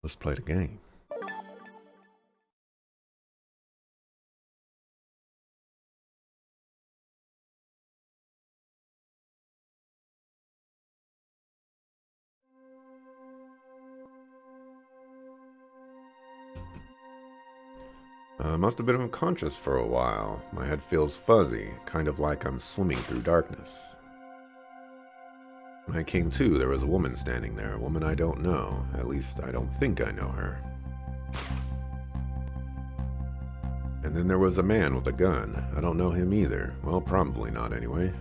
Let's play the game. I must have been unconscious for a while. My head feels fuzzy, kind of like I'm swimming through darkness. When I came to, there was a woman standing there, a woman I don't know. At least, I don't think I know her. And then there was a man with a gun. I don't know him either. Well, probably not anyway.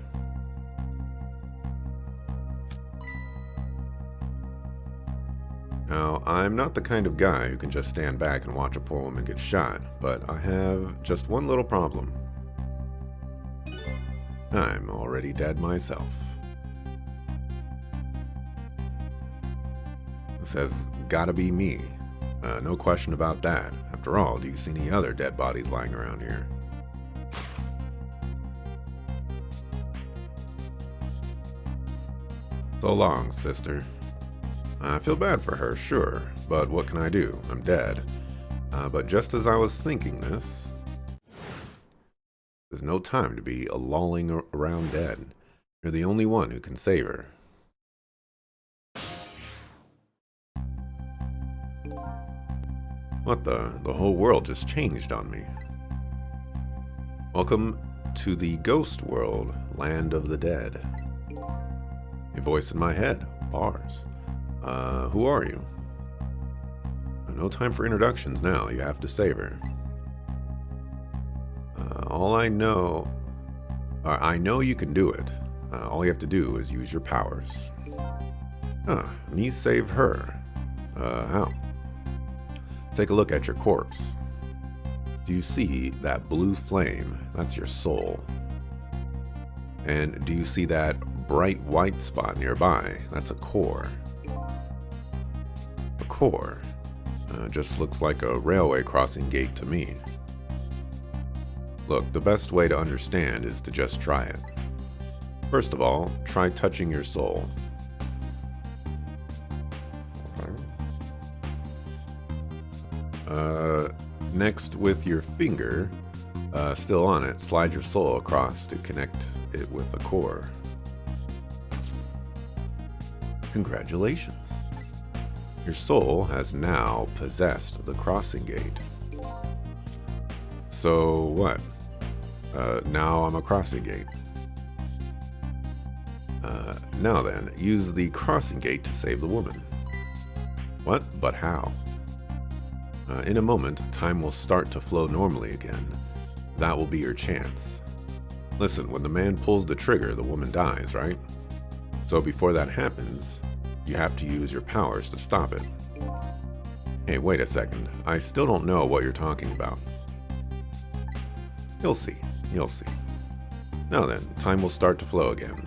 Now, I'm not the kind of guy who can just stand back and watch a poor woman get shot, but I have just one little problem. I'm already dead myself. This has gotta be me. No question about that. After all, do you see any other dead bodies lying around here? So long, sister. I feel bad for her, sure, but what can I do? I'm dead. But just as I was thinking this, there's no time to be lolling around dead. You're the only one who can save her. What the whole world just changed on me. Welcome to the ghost world, land of the dead. A voice in my head, bars. Who are you? No time for introductions now, you have to save her. All I know you can do it. All you have to do is use your powers. Me save her. How? Take a look at your corpse. Do you see that blue flame? That's your soul. And do you see that bright white spot nearby? That's a core. A core. Just looks like a railway crossing gate to me. Look, the best way to understand is to just try it. First of all, try touching your soul. Next, with your finger still on it, slide your soul across to connect it with the core. Congratulations. Your soul has now possessed the crossing gate. So what? Now I'm a crossing gate. Now then, use the crossing gate to save the woman. What? But how? In a moment, time will start to flow normally again. That will be your chance. Listen, when the man pulls the trigger, the woman dies, right? So before that happens, you have to use your powers to stop it. Hey, wait a second. I still don't know what you're talking about. You'll see. You'll see. Now then, time will start to flow again.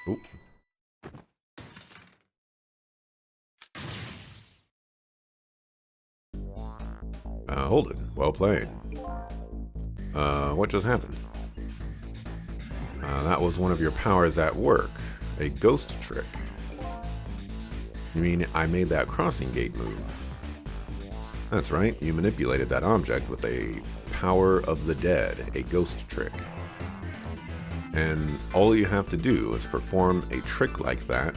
Oop. Hold it. Well played. What just happened? That was one of your powers at work. A ghost trick. You mean I made that crossing gate move? That's right, you manipulated that object with a power of the dead, a ghost trick. And all you have to do is perform a trick like that,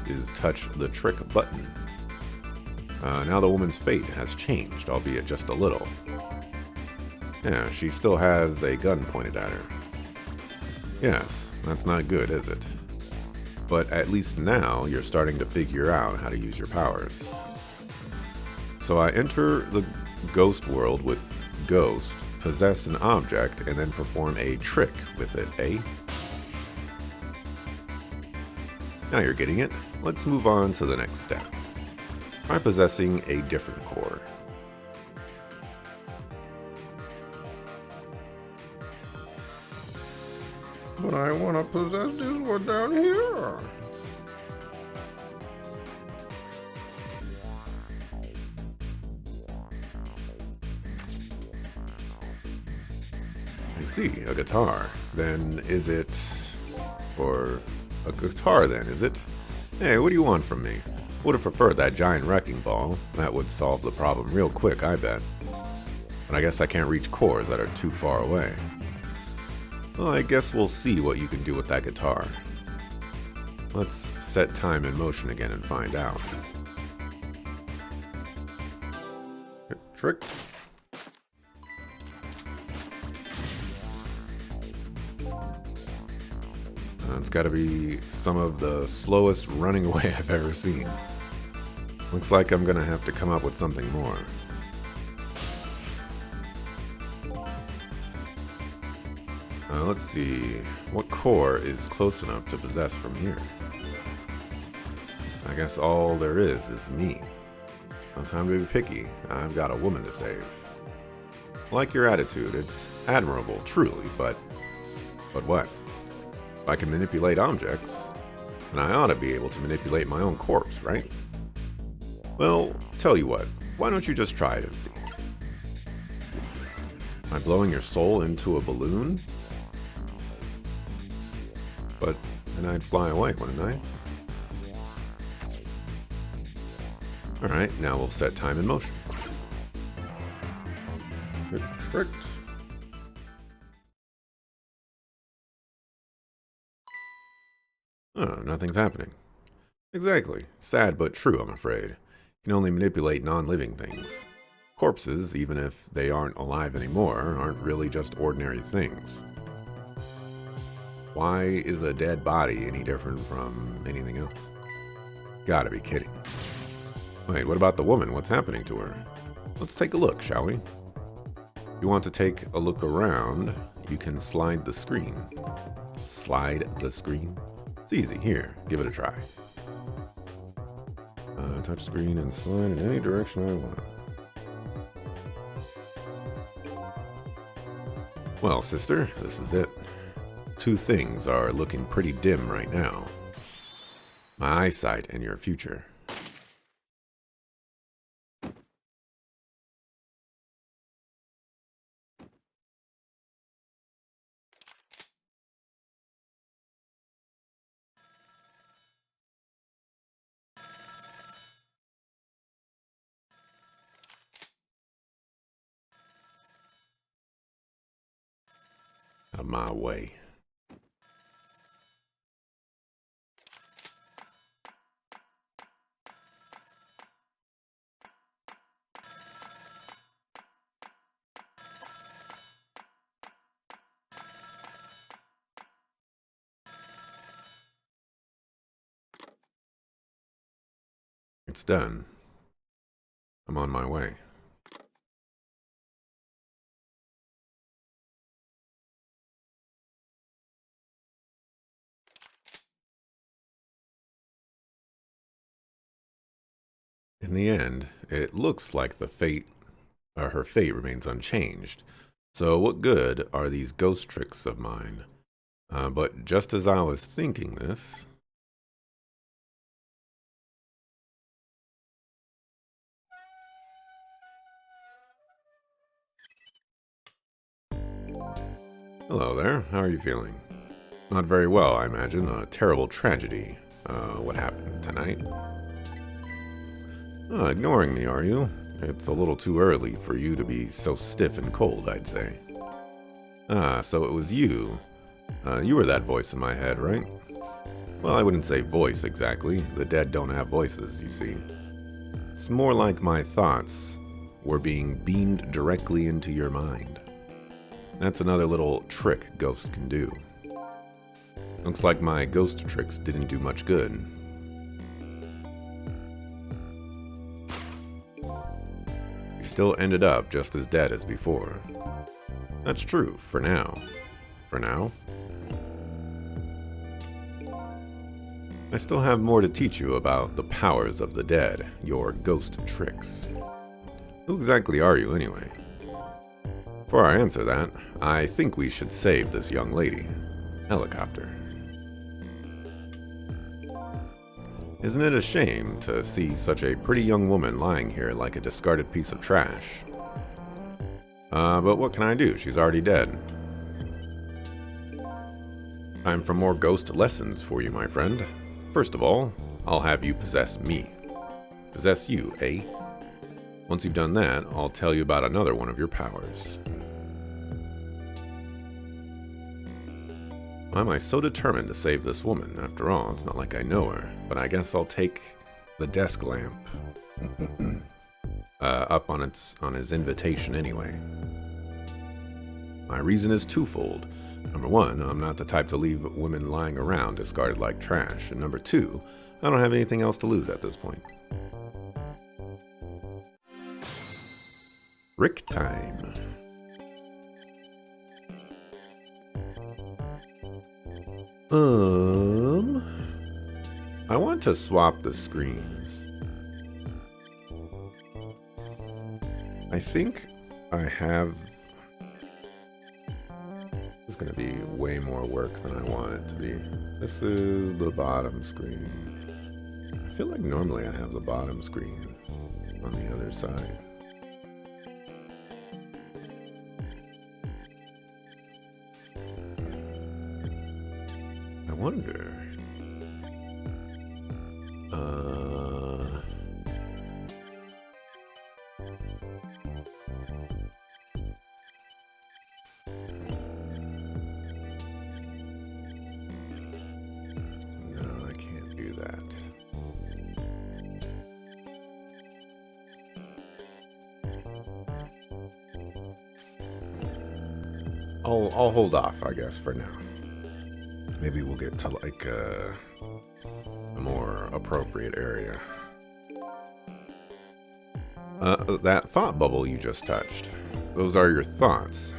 is touch the trick button. Now the woman's fate has changed, albeit just a little. Yeah, she still has a gun pointed at her. Yes, that's not good, is it? But at least now you're starting to figure out how to use your powers. So I enter the ghost world with Ghost, possess an object, and then perform a trick with it, eh? Now you're getting it. Let's move on to the next step. Try possessing a different core. But I want to possess this one down here. I see, a guitar. Then is it... or A guitar then, is it? Hey, what do you want from me? Would have preferred that giant wrecking ball. That would solve the problem real quick, I bet. But I guess I can't reach chords that are too far away. Well, I guess we'll see what you can do with that guitar. Let's set time in motion again and find out. Trick. It's got to be some of the slowest running away I've ever seen. Looks like I'm gonna have to come up with something more. Let's see. What core is close enough to possess from here? I guess all there is me. No time to be picky. I've got a woman to save. Like your attitude, it's admirable, truly, but what? If I can manipulate objects, then I ought to be able to manipulate my own corpse, right? Well, tell you what, why don't you just try it and see? Am I blowing your soul into a balloon? But then I'd fly away, wouldn't I? Alright, now we'll set time in motion. Get tricked. Oh, nothing's happening. Exactly. Sad but true, I'm afraid. You can only manipulate non-living things. Corpses, even if they aren't alive anymore, aren't really just ordinary things. Why is a dead body any different from anything else? Gotta be kidding. Wait, what about the woman? What's happening to her? Let's take a look, shall we? If you want to take a look around, you can slide the screen. Slide the screen? It's easy. Here, give it a try. Touch screen and slide in any direction I want. Well, sister, this is it. Two things are looking pretty dim right now. My eyesight and your future. Out of my way. It's done. I'm on my way. In the end, it looks like her fate remains unchanged. So what good are these ghost tricks of mine? But just as I was thinking this... Hello there, how are you feeling? Not very well, I imagine. A terrible tragedy. What happened tonight? Ignoring me, are you? It's a little too early for you to be so stiff and cold, I'd say. So it was you. You were that voice in my head, right? Well, I wouldn't say voice exactly. The dead don't have voices, you see. It's more like my thoughts were being beamed directly into your mind. That's another little trick ghosts can do. Looks like my ghost tricks didn't do much good. You still ended up just as dead as before. That's true, for now. For now? I still have more to teach you about the powers of the dead, your ghost tricks. Who exactly are you, anyway? Before I answer that, I think we should save this young lady. Helicopter. Isn't it a shame to see such a pretty young woman lying here like a discarded piece of trash? But what can I do? She's already dead. Time for more ghost lessons for you, my friend. First of all, I'll have you possess me. Possess you, eh? Once you've done that, I'll tell you about another one of your powers. Why am I so determined to save this woman? After all, it's not like I know her, but I guess I'll take the desk lamp up on his invitation anyway. My reason is twofold. Number one, I'm not the type to leave women lying around discarded like trash. And number two, I don't have anything else to lose at this point. Rick time. I want to swap the screens. I think I have... This is going to be way more work than I want it to be. This is the bottom screen. I feel like normally I have the bottom screen on the other side. I wonder. No, I can't do that. I'll hold off, I guess, for now. Maybe we'll get to like a more appropriate area. That thought bubble you just touched. Those are your thoughts.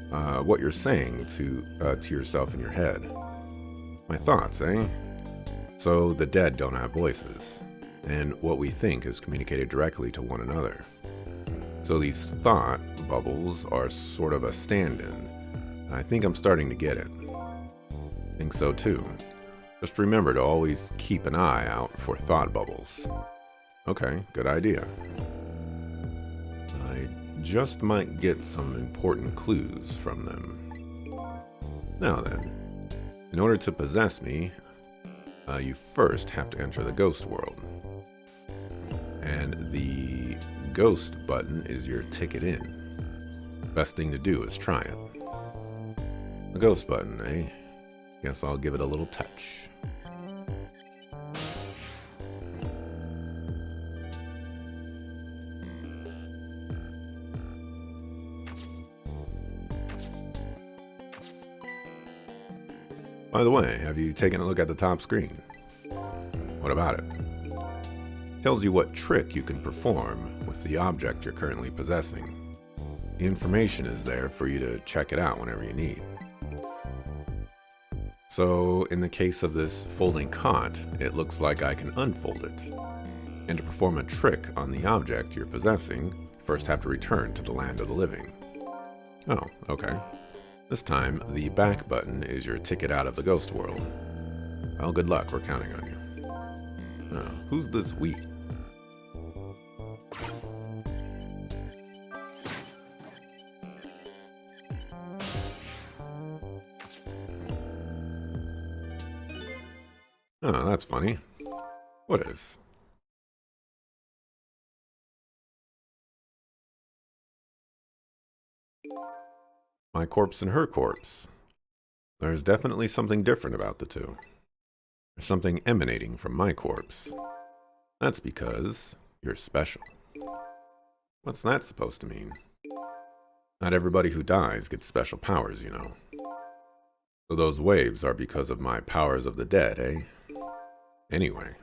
What you're saying to yourself in your head. My thoughts, eh? So the dead don't have voices, and what we think is communicated directly to one another. So these thought bubbles are sort of a stand-in. I think I'm starting to get it. Think so too. Just remember to always keep an eye out for thought bubbles. Okay, good idea. I just might get some important clues from them. Now then, in order to possess me, you first have to enter the ghost world. And the ghost button is your ticket in. Best thing to do is try it. The ghost button, eh? Guess I'll give it a little touch. By the way, have you taken a look at the top screen? What about it? Tells you what trick you can perform with the object you're currently possessing. The information is there for you to check it out whenever you need. So, in the case of this folding cot, it looks like I can unfold it. And to perform a trick on the object you're possessing, you first have to return to the land of the living. Oh, okay. This time, the back button is your ticket out of the ghost world. Well, good luck, we're counting on you. Who's this we? Oh, that's funny. What is? My corpse and her corpse. There's definitely something different about the two. There's something emanating from my corpse. That's because you're special. What's that supposed to mean? Not everybody who dies gets special powers, you know. So those waves are because of my powers of the dead, eh? Anyway.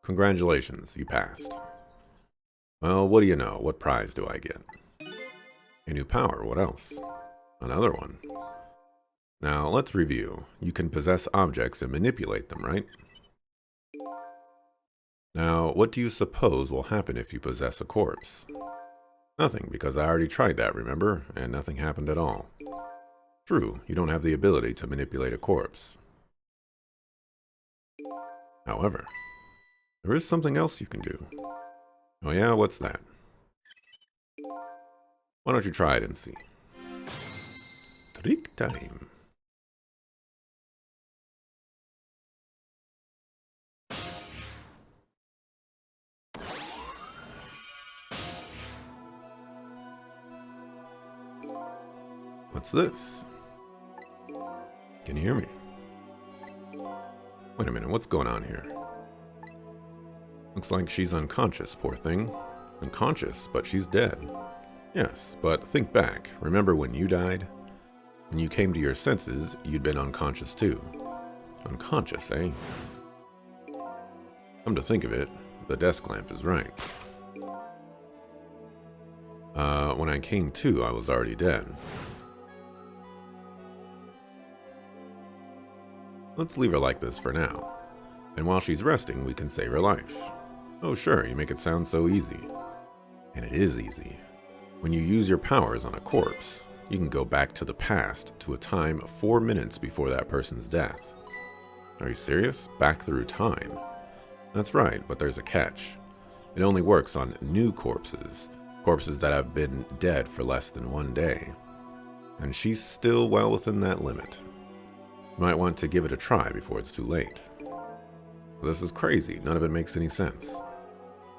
Congratulations, you passed. Well, what do you know? What prize do I get? A new power, what else? Another one. Now, let's review. You can possess objects and manipulate them, right? Now, what do you suppose will happen if you possess a corpse? Nothing, because I already tried that, remember? And nothing happened at all. True, you don't have the ability to manipulate a corpse. However, there is something else you can do. Oh yeah, what's that? Why don't you try it and see? Trick time. What's this? Can you hear me? Wait a minute, what's going on here? Looks like she's unconscious, poor thing. Unconscious, but she's dead. Yes, but think back. Remember when you died? When you came to your senses, you'd been unconscious too. Unconscious, eh? Come to think of it, the desk lamp is right. When I came to, I was already dead. Let's leave her like this for now. And while she's resting, we can save her life. Oh sure, you make it sound so easy. And it is easy. When you use your powers on a corpse, you can go back to the past to a time 4 minutes before that person's death. Are you serious? Back through time? That's right, but there's a catch. It only works on new corpses. Corpses that have been dead for less than 1 day. And she's still well within that limit. You might want to give it a try before it's too late. This is crazy. None of it makes any sense.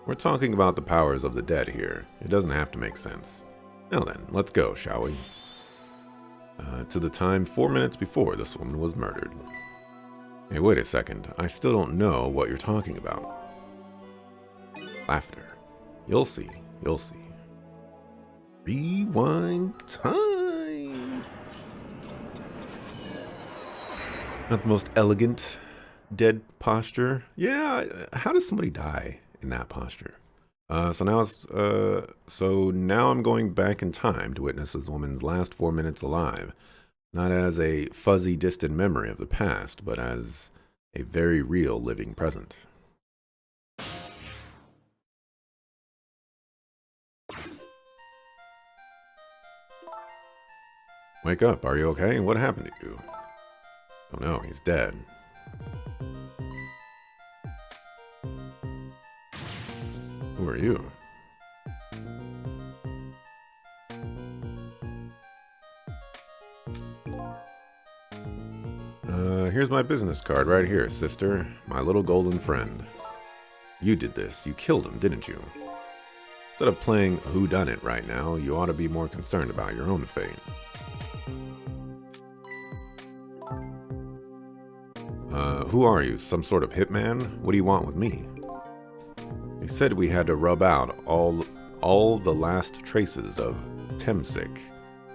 We're talking about the powers of the dead here. It doesn't have to make sense. Now then, let's go, shall we? To the time 4 minutes before this woman was murdered. Hey, wait a second. I still don't know what you're talking about. Laughter. You'll see. You'll see. Rewind time. Not the most elegant dead posture. Yeah, how does somebody die in that posture? So now I'm going back in time to witness this woman's last 4 minutes alive. Not as a fuzzy, distant memory of the past, but as a very real living present. Wake up, are you okay? What happened to you? Oh no, he's dead. Who are you? Here's my business card right here, sister. My little golden friend. You did this. You killed him, didn't you? Instead of playing whodunit right now, you ought to be more concerned about your own fate. Who are you? Some sort of hitman? What do you want with me? They said we had to rub out all the last traces of Temsik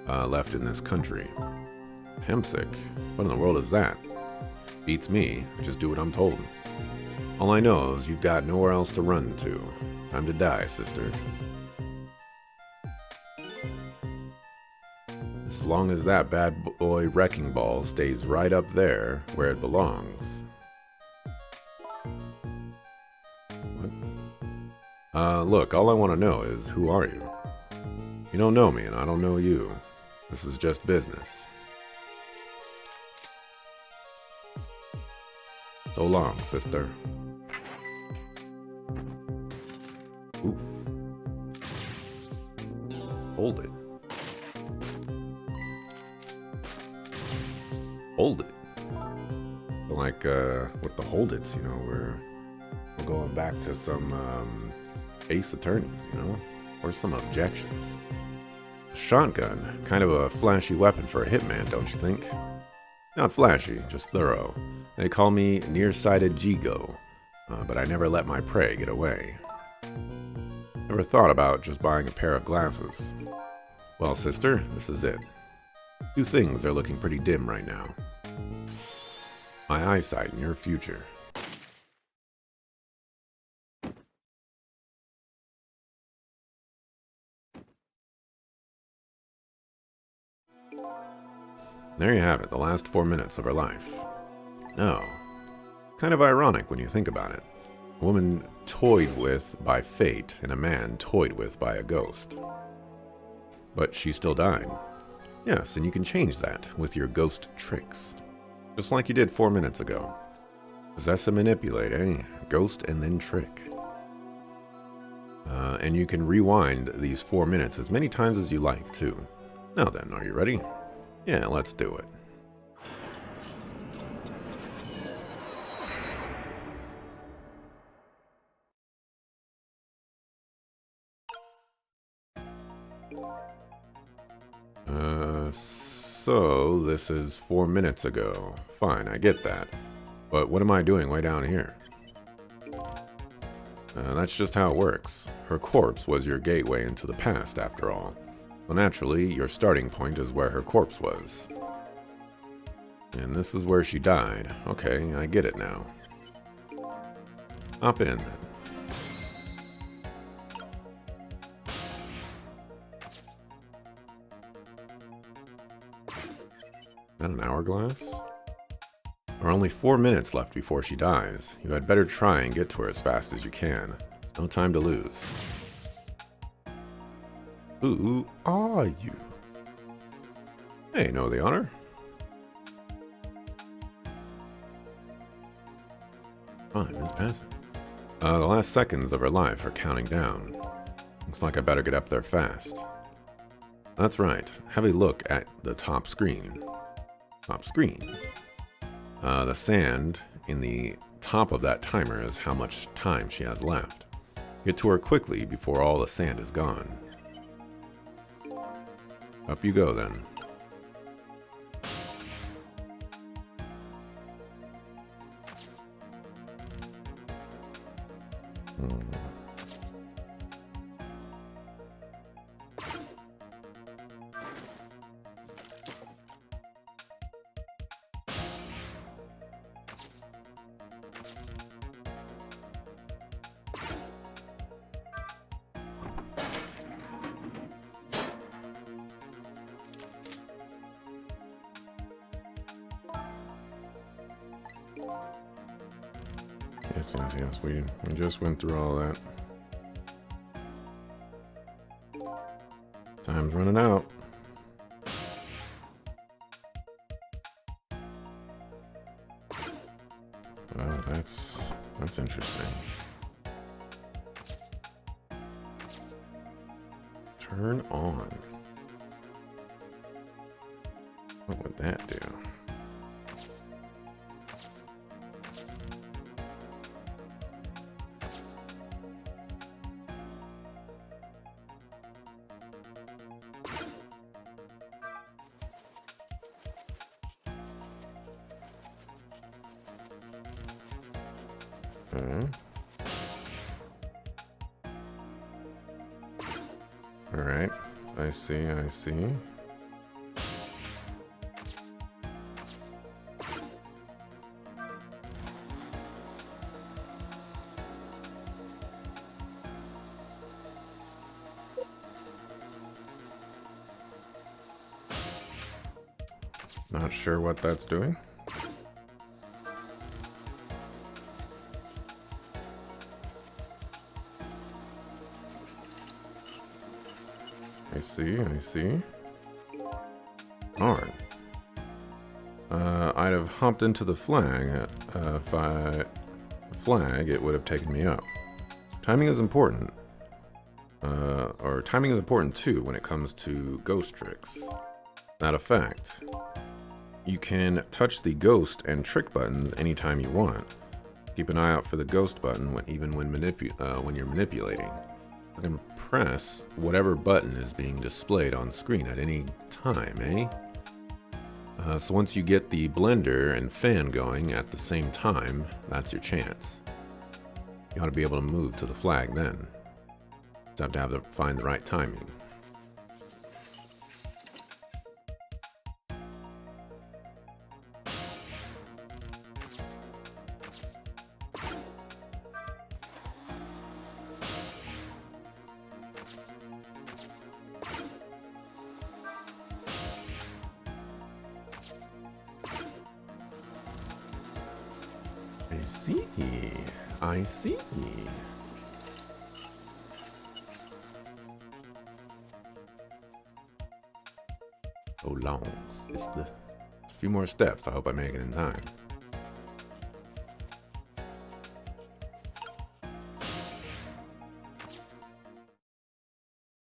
left in this country. Temsik? What in the world is that? Beats me. I just do what I'm told. All I know is you've got nowhere else to run to. Time to die, sister. As long as that bad boy wrecking ball stays right up there where it belongs. What? Look, all I want to know is, who are you? You don't know me and I don't know you. This is just business. So long, sister. Oof. Hold it. Hold it. Like, with the hold it's, you know, we're going back to some, Ace Attorneys, you know? Or some objections. A shotgun, kind of a flashy weapon for a hitman, don't you think? Not flashy, just thorough. They call me nearsighted Jigo, but I never let my prey get away. Never thought about just buying a pair of glasses. Well, sister, this is it. Two things are looking pretty dim right now. My eyesight and your future. There you have it, the last 4 minutes of her life. No. Kind of ironic when you think about it. A woman toyed with by fate and a man toyed with by a ghost. But she still died. Yes, and you can change that with your ghost tricks. Just like you did 4 minutes ago. Possess and manipulate, eh? Ghost and then trick. And you can rewind these 4 minutes as many times as you like, too. Now then, are you ready? Yeah, let's do it. So this is 4 minutes ago. Fine, I get that. But what am I doing way down here? That's just how it works. Her corpse was your gateway into the past, after all. Well, naturally, your starting point is where her corpse was. And this is where she died. Okay, I get it now. Hop in, then. Is that an hourglass? There are only 4 minutes left before she dies. You had better try and get to her as fast as you can. There's no time to lose. Who are you? Hey, know the honor? Time is passing. The last seconds of her life are counting down. Looks like I better get up there fast. That's right. Have a look at the top screen. Top screen. The sand in the top of that timer is how much time she has left. Get to her quickly before all the sand is gone. Up you go then. Yes, we just went through all that. Time's running out. Oh, that's interesting. Turn on. What would that do? All right, I see. Not sure what that's doing. I see. Darn. I'd have hopped into the flag. It would have taken me up. Timing is important. Or timing is important too when it comes to ghost tricks. That a fact. You can touch the ghost and trick buttons anytime you want. Keep an eye out for the ghost button when you're manipulating. You can press whatever button is being displayed on screen at any time, eh? So once you get the blender and fan going at the same time, that's your chance. You ought to be able to move to the flag then. Just have to find the right timing. I see. So long. It's a few more steps. I hope I make it in time.